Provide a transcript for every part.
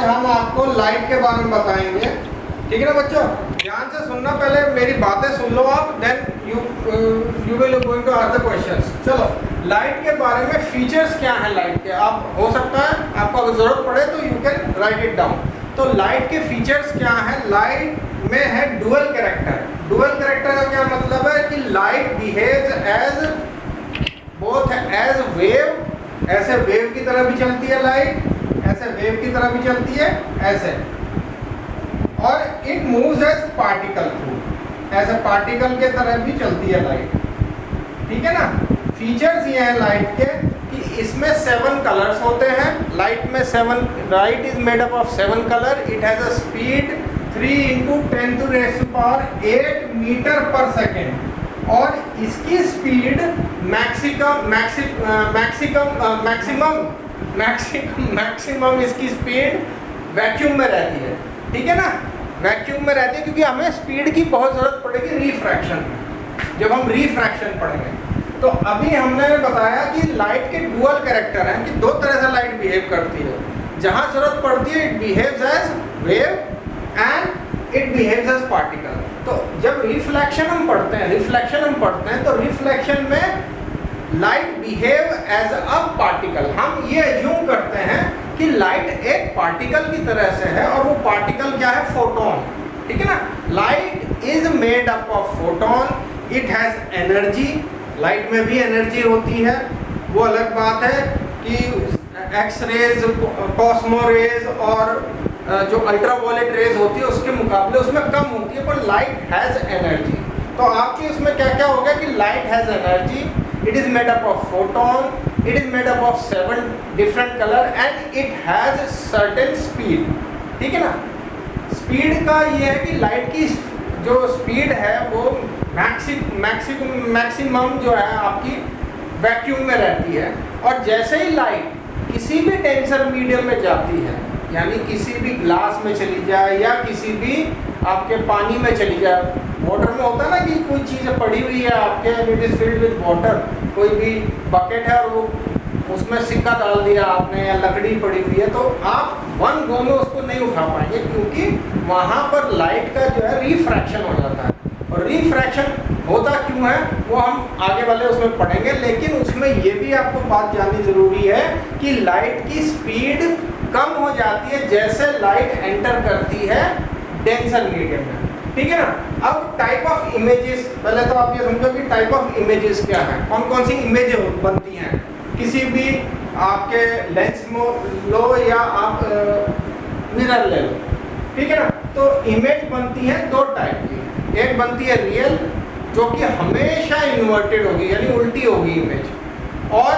हम आपको लाइट के बारे में बताएंगे, ठीक है ना बच्चों। ध्यान से सुनना, पहले मेरी बातें सुन लो आप, then you will going to ask the questions. चलो, लाइट के बारे में फीचर्स क्या हैं लाइट के, आप हो सकता है आपको अगर जरूरत पड़े तो you can write it down. तो लाइट के फीचर्स क्या हैं? लाइट में है डुअल कैरेक्टर। डुअल कैरेक्टर का क्या मतलब है कि light behaves as both as wave, ऐसे वेव की तरह भी चलती है लाइट, ऐसे वेव की तरह भी चलती है ऐसे, और it moves as particle through, ऐसे पार्टिकल के तरह भी चलती है लाइट, ठीक है ना। फीचर्स ये हैं लाइट के कि इसमें 7 कलर्स होते हैं। लाइट में 7, light is made up of 7 colour. It has a speed 3 × 10⁸ metre per second, और इसकी स्पीड मैक्सिमम इसकी स्पीड वैक्यूम में रहती है, ठीक है ना। वैक्यूम में रहती है क्योंकि हमें स्पीड की बहुत ज़रूरत पड़ेगी रिफ्रैक्शन में, जब हम रिफ्रैक्शन पढ़ेंगे। तो अभी हमने बताया कि लाइट के डुअल कैरेक्टर हैं, कि 2 तरह से लाइट बिहेव करती है। जहाँ ज़रूरत पड़ती है it behaves as wave and it behaves as particle. तो जब रिफ्लेक्शन हम पढ़ते हैं तो रिफ्लेक्शन में light behave as a particle. हम ये एज्यूम करते हैं कि लाइट एक पार्टिकल की तरह से है, और वो पार्टिकल क्या है? फोटोन, ठीक है ना। Light is made up of photon, it has energy. Light में भी एनर्जी होती है, वो अलग बात है कि एक्स रेज, कॉस्मो रेज और जो अल्ट्रावायलेट रेज होती है उसके मुकाबले उसमें कम होती है, पर लाइट हैज एनर्जी। तो आपकी उसमें क्या क्या हो गया कि light has energy, it is made up of photon, it is made up of 7 different colour and it has certain speed, ठीक है ना। स्पीड का ये है कि लाइट की जो स्पीड है वो मैक्सिमम जो है आपकी वैक्यूम में रहती है, और जैसे ही लाइट किसी भी डेंसर मीडियम में जाती है, यानी किसी भी ग्लास में चली जाए या किसी भी आपके पानी में चली जाए, वाटर में होता है ना कि कोई चीज़ पड़ी हुई है आपके, it is filled with water, कोई भी बकेट है और वो उसमें सिक्का डाल दिया आपने या लकड़ी पड़ी हुई है, तो आप 1 गो में उसको नहीं उठा पाएंगे, क्योंकि वहाँ पर लाइट का जो है रिफ्रैक्शन हो जाता है। और रिफ्रैक्शन होता क्यों है वो हम आगे वाले उसमें पढ़ेंगे, लेकिन उसमें ये भी आपको बात जाननी ज़रूरी है कि लाइट की स्पीड कम हो जाती है जैसे लाइट एंटर करती है डेंसर मीडियम में, ठीक है ना। अब टाइप ऑफ इमेजेस, पहले तो आप ये समझो कि टाइप ऑफ इमेजेस क्या है, कौन कौन सी इमेजेस बनती हैं किसी भी आपके लेंस में लो या आप मिरर ले लो, ठीक है ना। तो इमेज बनती है 2 टाइप की, एक बनती है रियल जो कि हमेशा इन्वर्टेड होगी यानी उल्टी होगी इमेज, और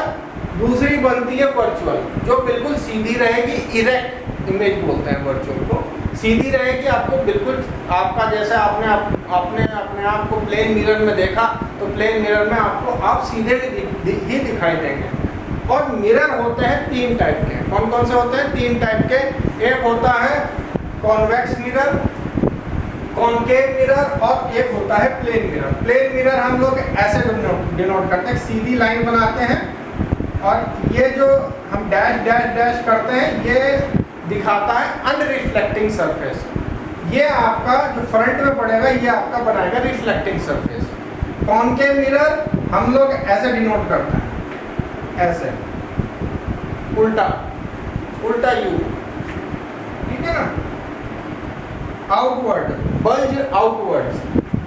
दूसरी बनती है वर्चुअल जो बिल्कुल सीधी रहेगी, इरेक्ट इमेज बोलते हैं वर्चुअल को, सीधी रहेगी, आपको बिल्कुल आपका जैसे आपने अपने आप को प्लेन मिरर में देखा तो प्लेन मिरर में आपको आप सीधे ही दिखाई देंगे। और मिरर होते हैं 3 टाइप के, कौन कौन से होते हैं? 3 टाइप के। एक होता है कॉन्वेक्स मिरर, कॉनकेव मिरर, और एक होता है प्लेन मिरर। प्लेन मिरर हम लोग ऐसे डिनोट करते हैं, सीधी लाइन बनाते हैं, और ये जो हम डैश डैश डैश करते हैं ये दिखाता है अनरिफ्लेक्टिंग सरफेस। ये आपका जो फ्रंट में पड़ेगा ये आपका बनाएगा रिफ्लेक्टिंग सरफेस। कॉनकेव मिरर हम लोग ऐसे डिनोट करते हैं, ऐसे उल्टा उल्टा यू, ठीक है ना, आउटवर्ड, बल्ज आउटवर्ड्स।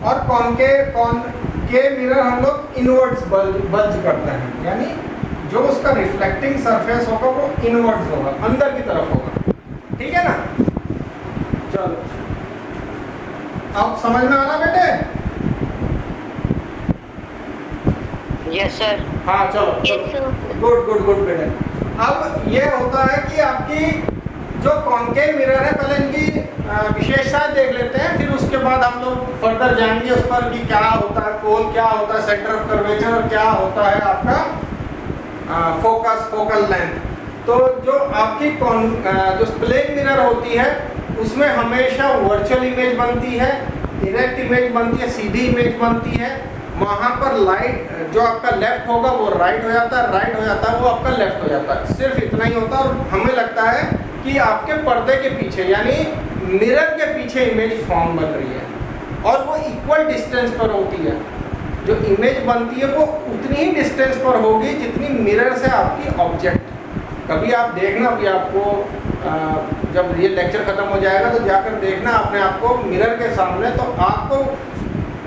और कॉनकेव मिरर हम लोग इनवर्ड्स बल्ज करते हैं, यानी जो उसका रिफ्लेक्टिंग सरफेस होगा वो इनवर्ड्स होगा, अंदर की तरफ होगा, ठीक है ना। चलो, अब समझ में आ रहा बेटे? Yes sir. हाँ चलो, गुड बेटे। अब ये होता है कि आपकी जो कॉनकेव मिरर है, पहले इनकी विशेषताएं देख लेते हैं, फिर उसके बाद हम लोग फर्दर जाएंगे उस पर कि क्या होता है कोन, क्या होता है सेंटर ऑफ कर्वेचर, और क्या होता है आपका फोकल लेंथ। तो जो आपकी जो प्लेन मिरर होती है उसमें हमेशा वर्चुअल इमेज बनती है, इरेक्ट इमेज बनती है, सीधी इमेज बनती है। वहाँ पर लाइट जो आपका लेफ्ट होगा वो राइट हो जाता है, राइट हो जाता है वो आपका लेफ्ट हो जाता है, सिर्फ इतना ही होता है। और हमें लगता है कि आपके पर्दे के पीछे यानी मिरर के पीछे इमेज फॉर्म बन रही है और वो इक्वल डिस्टेंस पर होती है। जो इमेज बनती है वो उतनी ही डिस्टेंस पर होगी जितनी मिरर से आपकी ऑब्जेक्ट। कभी आप देखना, अभी आपको जब ये लेक्चर ख़त्म हो जाएगा तो जाकर देखना अपने आप को मिरर के सामने, तो आपको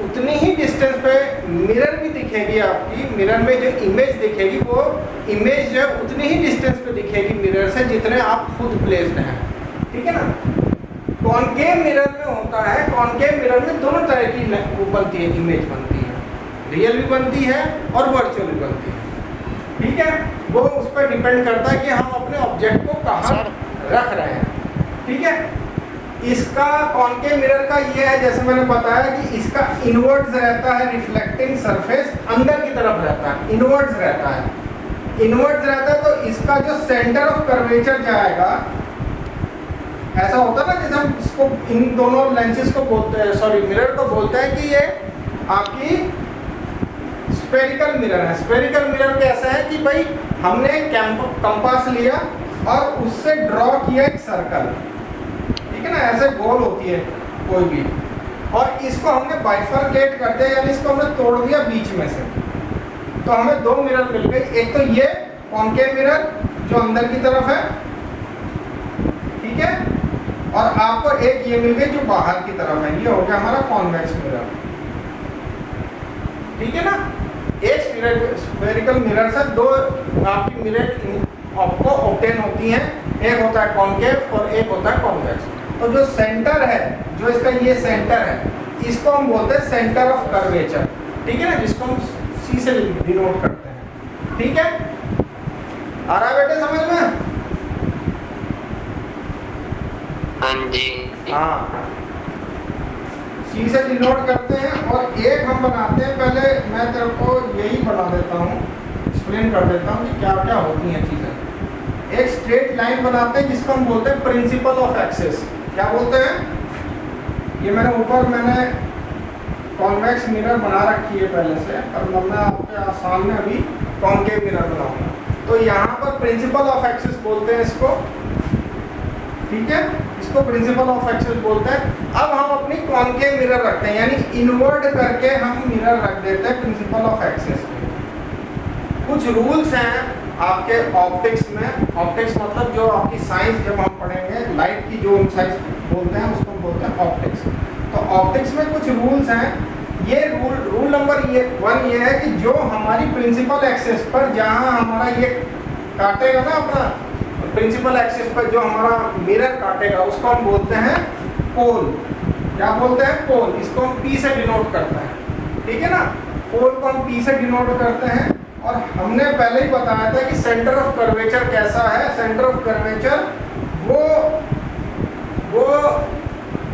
उतनी ही डिस्टेंस पे मिरर भी दिखेगी। आपकी मिरर में जो इमेज दिखेगी वो इमेज जो है उतनी ही डिस्टेंस पे दिखेगी मिरर से जितने आप खुद प्लेस्ड हैं, ठीक है ना। कॉनकेव मिरर में होता है, कॉनकेव मिरर में दोनों तरह की वो बनती है, इमेज बनती है, रियल भी बनती है और वर्चुअल भी बनती है, ठीक है। वो उस पर डिपेंड करता है कि हम अपने ऑब्जेक्ट को कहाँ रख रहे हैं, ठीक है। इसका कॉनकेव मिरर का ये है, जैसे मैंने बताया कि इसका इनवर्ड्स रहता है, रिफ्लेक्टिंग सरफेस अंदर की तरफ रहता है, इनवर्ड्स रहता है। इनवर्ड्स रहता है तो इसका जो सेंटर ऑफ कर्वेचर जाएगा, ऐसा होता है ना, जैसे हम इसको इन दोनों लेंसेज को बोलते हैं, सॉरी मिरर को बोलते हैं कि ये आपकी स्फेरिकल मिरर है। स्फेरिकल मिरर कैसा है कि भाई हमने कंपास लिया और उससे ड्रॉ किया एक सर्कल, ठीक है ना, ऐसे गोल होती है कोई भी, और इसको हमने बाइफरकेट कर दिया यानी इसको हमने तोड़ दिया बीच में से, तो हमें दो मिरर मिल गई। एक तो ये कॉनकेव मिरर जो अंदर की तरफ है, ठीक है, और आपको एक ये मिल गई जो बाहर की तरफ है, ये हो गया हमारा कॉन्वेक्स मिरर, ठीक है ना। एक स्फेरिकल मिरर से दो आपकी मिरर आपको ऑब्टेन होती हैं, एक होता है कॉनकेव और एक होता है कॉन्वेक्स। तो जो सेंटर है, जो इसका ये सेंटर है, इसको हम बोलते हैं सेंटर ऑफ कर्वेचर, ठीक है ना, जिसको हम सी से डिनोट करते हैं, ठीक है। आ रहा है बेटे समझ में? हाँ जी। हाँ, सी से डिनोट करते हैं। और एक हम बनाते हैं, पहले मैं तेरे को यही बना देता हूँ, एक्सप्लेन कर देता हूँ कि क्या क्या होती हैं चीज़ें। एक स्ट्रेट लाइन बनाते हैं जिसको हम बोलते हैं प्रिंसिपल ऑफ एक्सिस। क्या बोलते हैं? ये मैंने कॉन्वेक्स मिरर बना रखी है पहले से, और मैं आपके सामने अभी कॉनकेव मिरर बनाऊंगा। तो यहाँ पर प्रिंसिपल ऑफ एक्सिस बोलते हैं इसको, ठीक है, इसको प्रिंसिपल ऑफ एक्सिस बोलते हैं। अब हम अपनी कॉनकेव मिरर रखते हैं, यानी इनवर्ट करके हम मिरर रख देते हैं प्रिंसिपल ऑफ एक्सिस में। कुछ रूल्स हैं आपके ऑप्टिक्स में। ऑप्टिक्स मतलब जो आपकी साइंस जब हम पढ़ेंगे, लाइट की जो साइंस बोलते हैं उसको बोलते हैं ऑप्टिक्स। तो ऑप्टिक्स में कुछ रूल्स हैं। ये रूल नंबर 1 ये है कि जो हमारी प्रिंसिपल एक्सिस पर, जहाँ हमारा ये काटेगा ना अपना प्रिंसिपल एक्सिस पर जो हमारा मिरर काटेगा, उसको हम बोलते हैं पोल। क्या बोलते हैं? पोल। इसको हम P से डिनोट करते हैं, ठीक है ना। पोल को हम P से डिनोट करते हैं। और हमने पहले ही बताया था कि सेंटर ऑफ कर्वेचर कैसा है। सेंटर ऑफ कर्वेचर वो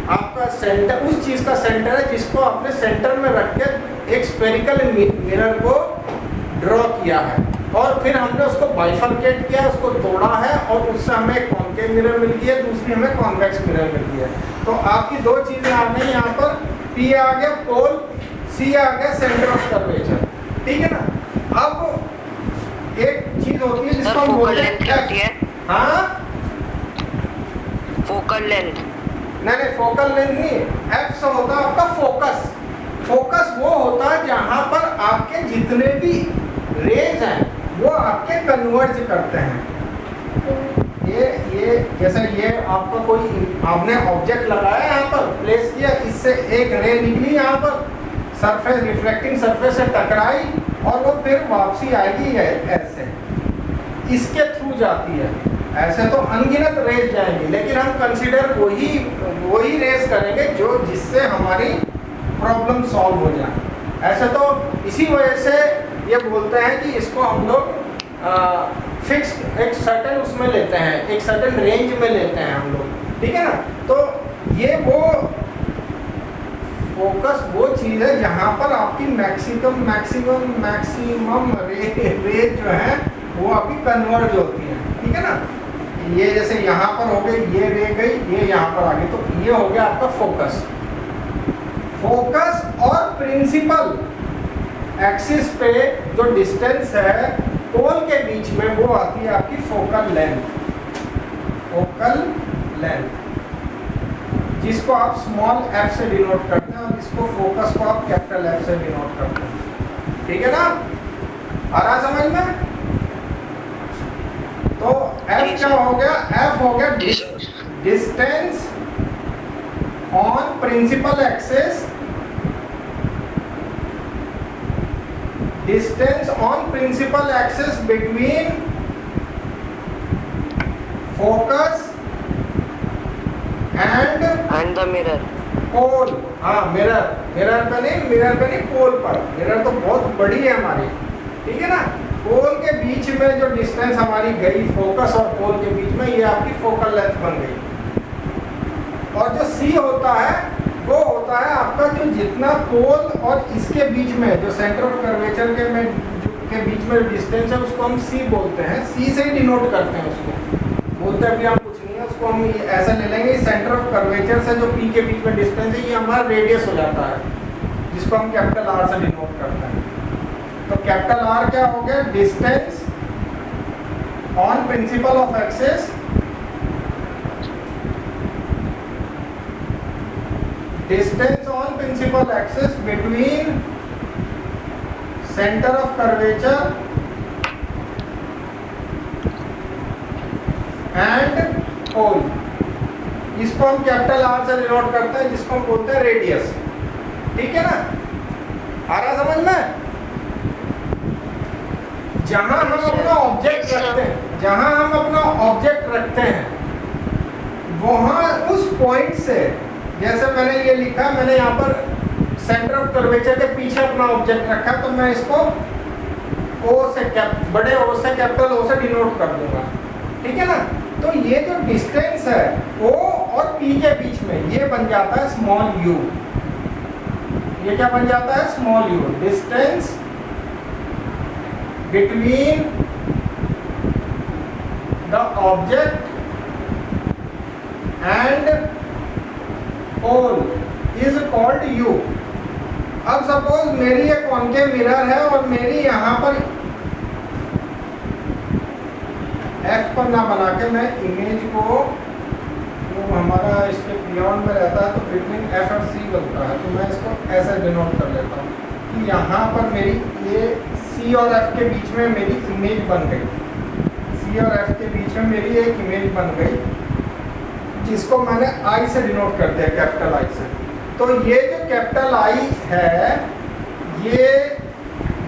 आपका सेंटर, उस चीज़ का सेंटर है जिसको आपने सेंटर में रख के एक स्फेरिकल मिरर को ड्रॉ किया है, और फिर हमने उसको बाइफरकेट किया, उसको तोड़ा है, और उससे हमें एक कॉनकेव मिरर मिल गई है, दूसरी हमें कॉन्वेक्स मिरर मिल गई है। तो आपकी दो चीज़ें आ गई यहाँ पर, P आ गया पोल, C आ गया सेंटर ऑफ कर्वेचर, ठीक है ना। अब एक चीज़ होती है जिसको हम बोलते हैं, हाँ, फोकल लेंथ। नहीं, फोकल लेंथ नहीं, F से होता है आपका फोकस। फोकस वो होता है जहाँ पर आपके जितने भी रेज हैं वो आपके कन्वर्ज करते हैं। ये जैसे ये आपका कोई आपने ऑब्जेक्ट लगाया यहाँ पर, प्लेस किया, इससे एक रे निकली यहाँ पर, सरफेस रिफ्लेक्टिंग सरफेस से टकराई, और वो फिर वापसी आएगी ऐसे, इसके थ्रू जाती है। ऐसे तो अनगिनत रेज जाएंगे, लेकिन हम कंसीडर वही रेज करेंगे जो जिससे हमारी प्रॉब्लम सॉल्व हो जाए। ऐसे तो इसी वजह से ये बोलते हैं कि इसको हम लोग फिक्स एक सर्टेन उसमें लेते हैं, एक सर्टेन रेंज में लेते हैं हम लोग, ठीक है ना। तो ये वो फोकस वो चीज़ है जहाँ पर आपकी मैक्सिमम रेज जो है वो आपकी कन्वर्ज होती है, ठीक है ना। ये जैसे यहाँ पर हो गई, ये रे गई, ये यहाँ पर आ गई, तो ये हो गया आपका फोकस। फोकस और प्रिंसिपल एक्सिस पे जो डिस्टेंस है पोल के बीच में, वो आती है आपकी फोकल लेंथ। फोकल लेंथ, जिसको आप स्मॉल f से डिनोट करते हैं और इसको फोकस को आप कैपिटल F से डिनोट करते हैं। ठीक है ना, आ रहा समझ में? तो f क्या हो गया? f हो गया distance on principal axis, distance on principal axis between focus and the mirror. Pole. हाँ, मिरर पे नहीं पोल पर। मिरर तो बहुत बड़ी है हमारी, ठीक है ना। पोल के बीच में जो डिस्टेंस हमारी गई फोकस और पोल के बीच में, ये आपकी फोकल लेंथ बन गई। और जो C होता है वो होता है आपका जो जितना पोल और इसके बीच में जो सेंटर ऑफ कर्वेचर के बीच में डिस्टेंस है उसको हम C बोलते हैं। C से ही डिनोट करते हैं उसको, बोलते हैं अभी हम कुछ नहीं है, उसको हम ऐसा ले लेंगे। सेंटर ऑफ कर्वेचर से जो P के बीच में डिस्टेंस है ये हमारा रेडियस हो जाता है, जिसको हम कैपिटल R से डिनोट करते हैं। तो कैपिटल R क्या हो गया? Distance on principal of axis between centre of curvature and pole, इसको हम कैपिटल R से डिनोट करते हैं, जिसको हम बोलते हैं रेडियस। ठीक है ना, आ रहा समझ में? जहां हम अपना ऑब्जेक्ट रखते हैं, वहां उस पॉइंट से, जैसे मैंने ये लिखा, मैंने यहाँ पर सेंटर ऑफ कर्वेचर के पीछे अपना ऑब्जेक्ट रखा, तो मैं इसको बड़े O से कैपिटल O से डिनोट कर दूंगा। ठीक है ना। तो ये जो डिस्टेंस है O और P के बीच में, ये बन जाता है स्मॉल u। ये क्या बन जाता है? Small u। Distance between the object and pole is called u। अब सपोज मेरी एक कॉन्केव मिरर है और मेरी यहाँ पर F पर ना बना के मैं इमेज को, जो हमारा इसके बियॉन्ड में रहता है, तो बिटवीन F और C बनता है, तो मैं इसको ऐसे डिनोट कर लेता हूँ कि यहाँ पर मेरी ये C और F के बीच में मेरी इमेज बन गई। C और F के बीच में मेरी एक इमेज बन गई, जिसको मैंने I से डिनोट कर दिया, कैपिटल I से। तो ये जो कैपिटल I है, ये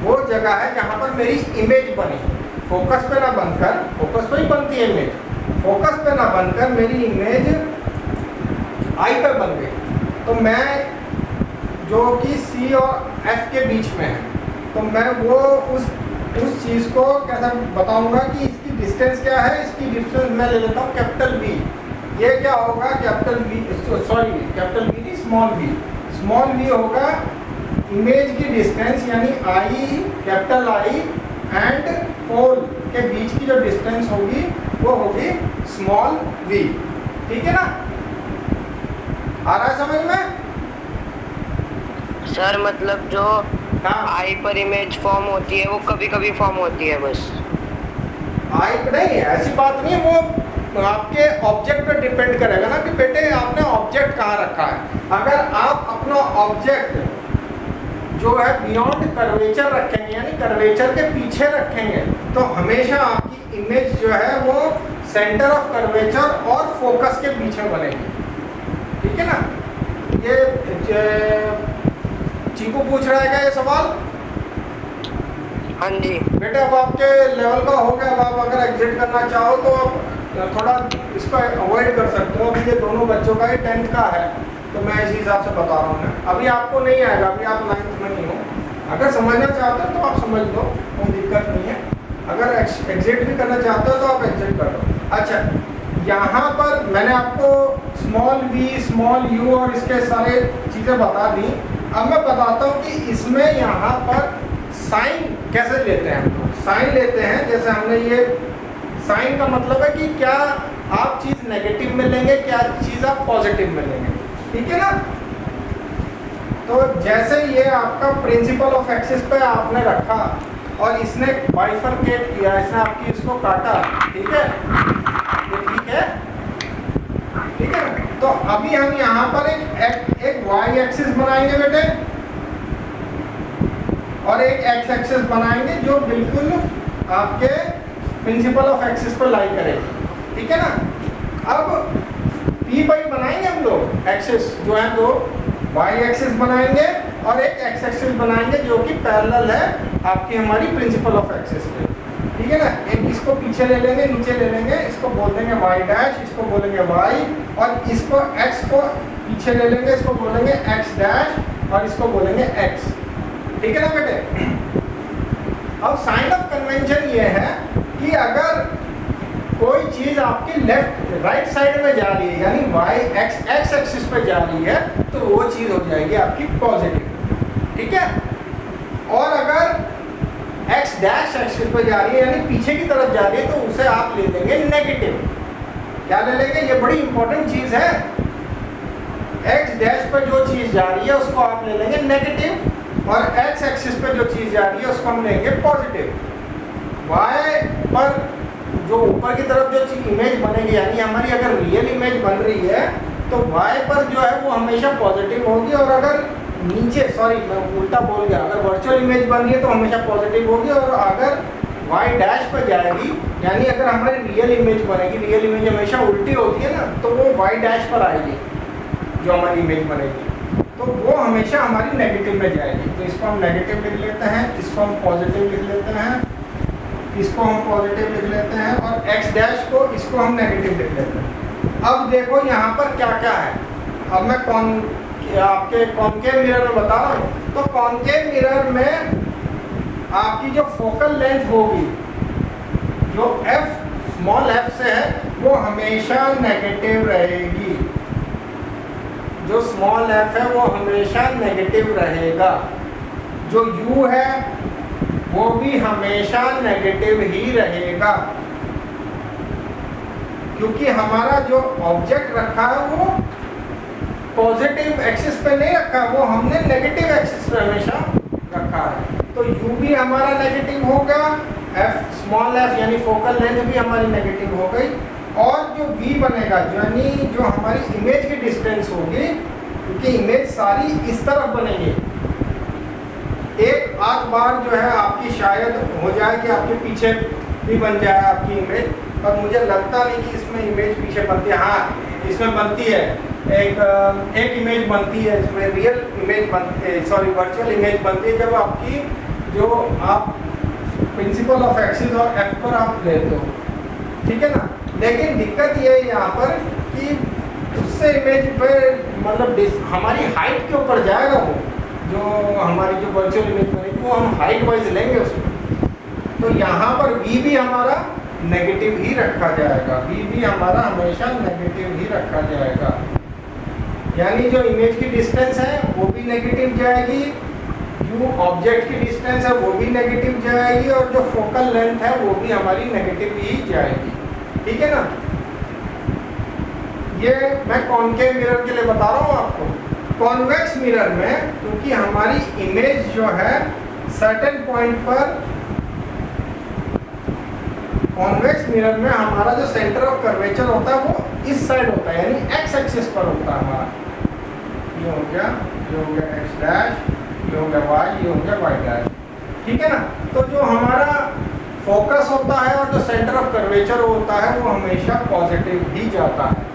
वो जगह है जहाँ पर मेरी इमेज बनी। फोकस पे ना बनकर, फोकस पे ही बनती है इमेज, फोकस पे ना बनकर मेरी इमेज I पे बन गई। तो मैं, जो कि C और F के बीच में है, तो मैं वो उस चीज़ को कैसे बताऊंगा कि इसकी डिस्टेंस क्या है। इसकी डिस्टेंस मैं ले लेता हूँ कैपिटल V। ये क्या होगा? कैपिटल V नहीं, स्मॉल v होगा इमेज की डिस्टेंस, यानी कैपिटल I एंड पोल के बीच की जो डिस्टेंस होगी वो होगी स्मॉल v। ठीक है ना, आ रहा है समझ में? सर मतलब जो हाँ, I पर इमेज फॉर्म होती है वो कभी कभी फॉर्म होती है बस। I नहीं, ऐसी बात नहीं, वो आपके ऑब्जेक्ट पर डिपेंड करेगा ना कि बेटे आपने ऑब्जेक्ट कहाँ रखा है। अगर आप अपना ऑब्जेक्ट जो है बियॉन्ड कर्वेचर रखेंगे, यानी कर्वेचर के पीछे रखेंगे, तो हमेशा आपकी इमेज जो है वो सेंटर ऑफ कर्वेचर और फोकस के पीछे बनेगी। ठीक है ना। ये चीकू पूछ रहा है क्या ये सवाल? हाँ जी बेटे, अब आपके लेवल का हो गया, अब आप अगर एग्जिट करना चाहो तो आप थोड़ा इसको अवॉइड कर सकते हो। अभी ये दोनों बच्चों का ही 10th का है, तो मैं इसी हिसाब से बता रहा हूँ। अभी आपको नहीं आएगा, अभी आप 9th में नहीं हो। अगर समझना चाहते हो तो आप समझ लो, कोई दिक्कत नहीं है। अगर एग्जिट भी करना चाहते हो तो आप एग्जिट कर लो। अच्छा, यहाँ पर मैंने आपको स्मॉल v, स्मॉल u और इसके सारे चीज़ें बता दी। अब मैं बताता हूँ कि इसमें यहाँ पर साइन कैसे लेते हैं। हम साइन लेते हैं, जैसे हमने ये साइन का मतलब है कि क्या आप चीज़ नेगेटिव में लेंगे, क्या चीज़ आप पॉजिटिव में लेंगे। ठीक है ना। तो जैसे ये आपका प्रिंसिपल ऑफ एक्सिस पे आपने रखा और इसने बाइफरकेट किया, इसने आपकी इसको काटा, ठीक है, ये ठीक है। ठीक है ना। तो अभी हम यहाँ पर एक वाई एक्सिस बनाएंगे बेटे और एक एक्स एक्सिस बनाएंगे जो बिल्कुल आपके प्रिंसिपल ऑफ एक्सिस पर लाई करेगी, ठीक है ना। अब पी पाई बनाएंगे हम लोग, एक्सिस जो है दो वाई एक्सिस बनाएंगे और एक एक्स एक्सिस बनाएंगे जो कि पैरेलल है आपकी हमारी प्रिंसिपल ऑफ एक्सिस पे, ठीक है ना। एक इसको पीछे ले लेंगे, नीचे ले लेंगे, इसको बोल देंगे वाई डैश, इसको बोलेंगे वाई, और इसको एक्स को पीछे ले लेंगे, इसको बोलेंगे एक्स डैश और इसको बोलेंगे एक्स, ठीक है ना बेटे। अब साइन ऑफ कन्वेंशन ये है कि अगर कोई चीज आपकी लेफ्ट राइट साइड में जा रही है यानी वाई एक्स एक्सिस पे जा रही है तो वो चीज हो जाएगी आपकी पॉजिटिव, ठीक है। और अगर एक्स डैश एक्सिस पे जा रही है यानी पीछे की तरफ जा रही है तो उसे आप ले लेंगे नेगेटिव। क्या ले लेंगे, ये बड़ी इंपॉर्टेंट चीज है। एक्स डैश पर जो चीज जा रही है उसको आप ले लेंगे नेगेटिव और एक्स एक्सिस पे जो चीज जा रही है उसको हम लेंगे पॉजिटिव। वाई पर जो ऊपर की तरफ जो इमेज बनेगी यानी हमारी अगर रियल इमेज बन रही है तो वाई पर जो है वो हमेशा पॉजिटिव होगी, और अगर नीचे मैं उल्टा बोल गया, अगर वर्चुअल इमेज बन रही है तो हमेशा पॉजिटिव होगी, और अगर वाई डैश पर जाएगी यानी अगर हमारी रियल इमेज बनेगी, रियल इमेज हमेशा उल्टी होती है ना, तो वो वाई डैश पर आएगी जो हमारी इमेज बनेगी, तो वो हमेशा हमारी नेगेटिव में जाएगी। तो इसको हम नेगेटिव लिख लेते हैं, इसको हम पॉजिटिव लिख लेते हैं, इसको हम पॉजिटिव लिख लेते हैं, और एक्स डैश को इसको हम नेगेटिव लिख लेते हैं। अब देखो यहाँ पर क्या क्या है। अब मैं आपके कॉनकेव मिरर में बता रहा हूँ। तो कॉनकेव मिरर में आपकी जो फोकल लेंथ होगी जो स्मॉल एफ से है वो हमेशा नेगेटिव रहेगी। जो स्मॉल एफ है वो हमेशा नेगेटिव रहेगा। जो यू है वो भी हमेशा नेगेटिव ही रहेगा, क्योंकि हमारा जो ऑब्जेक्ट रखा है वो पॉजिटिव एक्सिस पे नहीं रखा, वो हमने नेगेटिव एक्सिस पे हमेशा रखा है। तो u भी हमारा नेगेटिव होगा, स्मॉल एफ यानी फोकल लेंथ भी हमारी नेगेटिव हो गई, और जो v बनेगा यानी जो हमारी इमेज की डिस्टेंस होगी, क्योंकि इमेज सारी इस तरफ बनेगी। एक आध बार जो है आपकी शायद हो जाए कि आपके पीछे भी बन जाए आपकी इमेज, पर मुझे लगता नहीं कि इसमें इमेज पीछे बनती है। हाँ, इसमें बनती है, एक इमेज बनती है, इसमें रियल इमेज बनती है, वर्चुअल इमेज बनती है जब आपकी जो आप प्रिंसिपल ऑफ एक्सिस और एफ पर आप लेते हो, ठीक है ना। लेकिन दिक्कत ये है यहाँ पर कि उससे इमेज पे मतलब हमारी हाइट के ऊपर जाएगा वो, जो हमारी जो वर्चुअल इमेज बनेगी वो हम हाइट वाइज लेंगे उसमें। तो यहाँ पर v भी हमारा नेगेटिव ही रखा जाएगा, v भी हमारा हमेशा नेगेटिव ही रखा जाएगा, यानी जो इमेज की डिस्टेंस है वो भी नेगेटिव जाएगी, u ऑब्जेक्ट की डिस्टेंस है वो भी नेगेटिव जाएगी, और जो फोकल लेंथ है वो भी हमारी नेगेटिव ही जाएगी, ठीक है ना। ये मैं कॉनकेव मिरर के लिए बता रहा हूँ आपको। कॉन्वेक्स मिरर में क्योंकि हमारी इमेज जो है सर्टेन पॉइंट पर, कॉन्वेक्स मिरर में हमारा जो सेंटर ऑफ कर्वेचर होता है वो इस साइड होता है, यानी एक्स एक्सिस पर होता है हमारा। ये हो गया एक्स डैश, ये हो गया वाई, ये हो गया वाई डैश, ठीक है ना। तो जो हमारा फोकस होता है और जो सेंटर ऑफ कर्वेचर होता है वो हमेशा पॉजिटिव ही जाता है।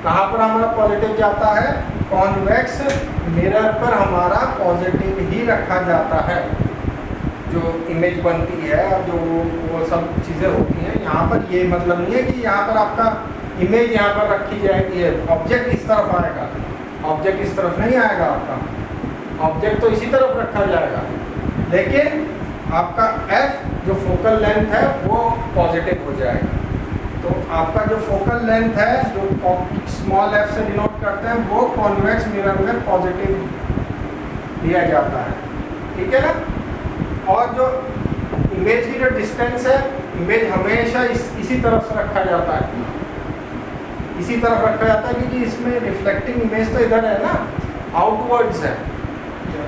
कहाँ पर हमारा पॉजिटिव जाता है? कॉन्वेक्स मिरर पर हमारा पॉजिटिव ही रखा जाता है। जो इमेज बनती है और जो वो सब चीज़ें होती हैं, यहाँ पर ये मतलब नहीं है कि यहाँ पर आपका इमेज यहाँ पर रखी जाएगी, ऑब्जेक्ट इस तरफ आएगा, ऑब्जेक्ट इस तरफ नहीं आएगा, आपका ऑब्जेक्ट तो इसी तरफ रखा जाएगा, लेकिन आपका f जो फोकल लेंथ है वो पॉजिटिव हो जाएगा। तो आपका जो फोकल लेंथ है जो स्मॉल f से डिनोट करते हैं वो कॉन्वेक्स मिरर में पॉजिटिव दिया जाता है, ठीक है ना। और जो इमेज की जो डिस्टेंस है, इमेज हमेशा इसी तरफ से रखा जाता है, इसी तरफ रखा जाता है, क्योंकि इसमें रिफ्लेक्टिंग इमेज तो इधर है ना, आउटवर्ड्स है,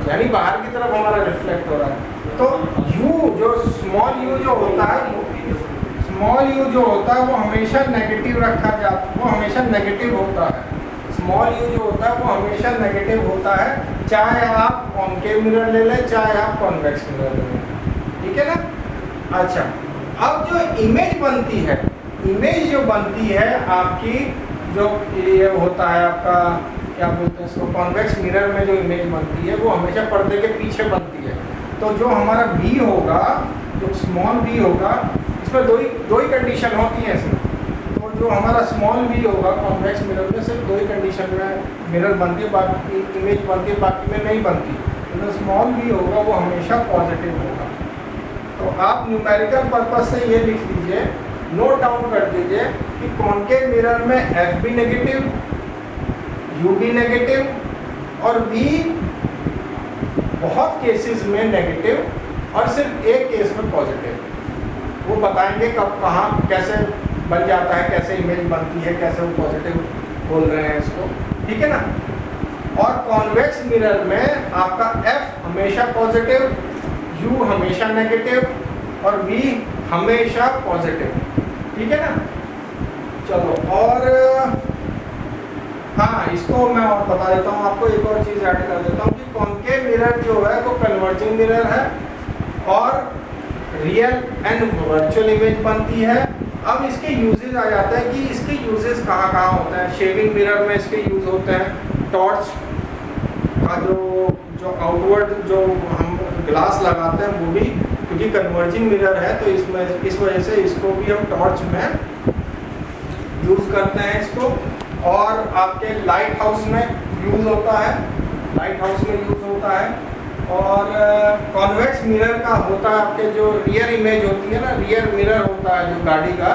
यानी बाहर की तरफ हमारा रिफ्लेक्ट हो रहा है। तो u जो स्मॉल u जो होता है, स्मॉल यू जो होता है वो हमेशा नेगेटिव रखा जाता, वो हमेशा नेगेटिव होता है। स्मॉल यू जो होता है वो हमेशा नेगेटिव होता है, चाहे आप कॉनकेव मिरर ले लें चाहे आप कॉन्वेक्स मिरर ले लें, ठीक है ना। अच्छा, अब जो इमेज बनती है, इमेज जो बनती है आपकी, जो ये होता है आपका क्या बोलते हैं इसको, कॉन्वेक्स मिरर में जो इमेज बनती है वो हमेशा पर्दे के पीछे बनती है। तो जो हमारा बी होगा, जो स्मॉल बी होगा, इसमें दो ही कंडीशन होती है इसमें। तो जो हमारा स्मॉल बी होगा कॉन्वेक्स मिरर में सिर्फ 2 ही कंडीशन में मिरर बनती है, बाकी इमेज बनती है, बाकी में नहीं बनती। तो जो स्मॉल बी होगा वो हमेशा पॉजिटिव होगा। तो आप न्यूमेरिकल पर्पज से ये लिख लीजिए, नोट डाउन कर दीजिए कि कॉनकेव मिरर में एफ भी नेगेटिव, यू भी नेगेटिव और वी बहुत केसेस में नेगेटिव और सिर्फ एक केस में पॉजिटिव। वो बताएंगे कब कहाँ कैसे बन जाता है, कैसे इमेज बनती है, कैसे वो पॉजिटिव बोल रहे हैं इसको, ठीक है ना। और कॉन्वेक्स मिरर में आपका एफ हमेशा पॉजिटिव, यू हमेशा नेगेटिव और वी हमेशा पॉजिटिव, ठीक है ना। चलो, और हाँ, इसको मैं और बता देता हूँ आपको, एक और चीज़ ऐड कर देता हूँ कि कॉनकेव मिरर जो है वो कन्वर्जिंग मिरर है और रियल एंड वर्चुअल इमेज बनती है। अब इसके यूजेस आ जाते हैं कि इसके यूजेस कहाँ कहाँ होते हैं। शेविंग मिरर में इसके यूज़ होते हैं, टॉर्च का जो आउटवर्ड जो हम ग्लास लगाते हैं वो भी, क्योंकि कन्वर्जिंग मिरर है तो इसमें इस वजह से इसको भी हम टॉर्च में यूज़ करते हैं इसको। और आपके लाइट हाउस में यूज़ होता है, लाइट हाउस में यूज़ होता है। और कॉन्वेक्स मिरर का होता है आपके जो रियर इमेज होती है ना, रियर मिरर होता है जो गाड़ी का,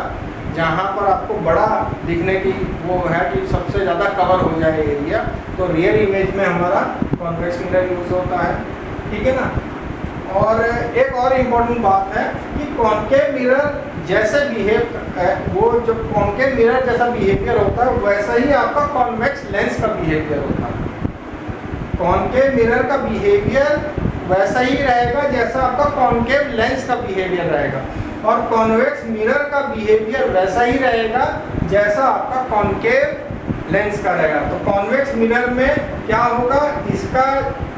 जहाँ पर आपको बड़ा दिखने की वो है कि सबसे ज़्यादा कवर हो जाए एरिया, तो रियर इमेज में हमारा कॉन्वेक्स मिरर यूज़ होता है, ठीक है ना। और एक और इम्पोर्टेंट बात है कि कॉनकेव मिरर जैसे बिहेव, वो जो कॉनकेव मिरर जैसा बिहेवियर होता है वैसा ही आपका कॉन्वेक्स लेंस का बिहेवियर होता है। कॉनकेव मिरर का बिहेवियर वैसा ही रहेगा जैसा आपका कॉनकेव लेंस का बिहेवियर रहेगा, और कॉन्वेक्स मिरर का बिहेवियर वैसा ही रहेगा जैसा आपका कॉनकेव लेंस का रहेगा। तो कॉन्वेक्स मिरर में क्या होगा, इसका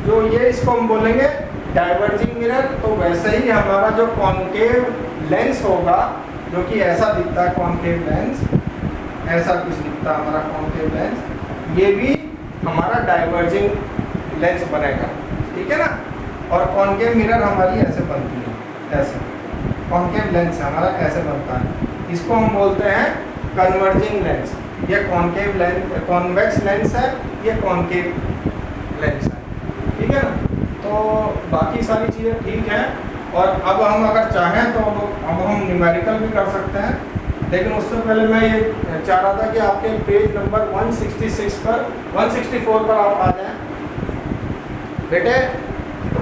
जो ये इसको हम बोलेंगे डाइवर्जिंग मिरर, तो वैसे ही हमारा जो कॉनकेव लेंस होगा जो कि ऐसा दिखता है, कॉनकेव लेंस ऐसा कुछ दिखता है हमारा कॉनकेव लेंस, ये भी हमारा डाइवर्जिंग लेंस बनेगा, ठीक है ना। और कॉनकेव मिरर हमारी ऐसे बनती है, ऐसे कॉनकेव लेंस हमारा ऐसे बनता है, इसको हम बोलते हैं कन्वर्जिंग लेंस। ये कॉनकेव लेंस, कॉन्वेक्स लेंस है, ये कॉनकेव लेंस है, ठीक है ना। तो बाकी सारी चीज़ें ठीक हैं। और अब हम अगर चाहें तो अब हम न्यूमेरिकल भी कर सकते हैं, लेकिन उससे पहले मैं ये चाह रहा था कि आपके पेज नंबर 166 पर 164 पर आप आ जाएं। बेटे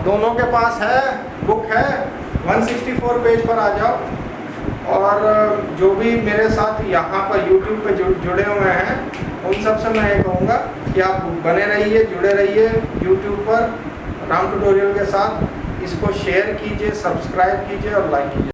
दोनों के पास है, बुक है, 164 पेज पर आ जाओ। और जो भी मेरे साथ यहाँ पर YouTube पे जुड़े हुए हैं उन सब से मैं ये कहूँगा कि आप बने रहिए, जुड़े रहिए YouTube पर राम ट्यूटोरियल के साथ। इसको शेयर कीजिए, सब्सक्राइब कीजिए और लाइक कीजिए।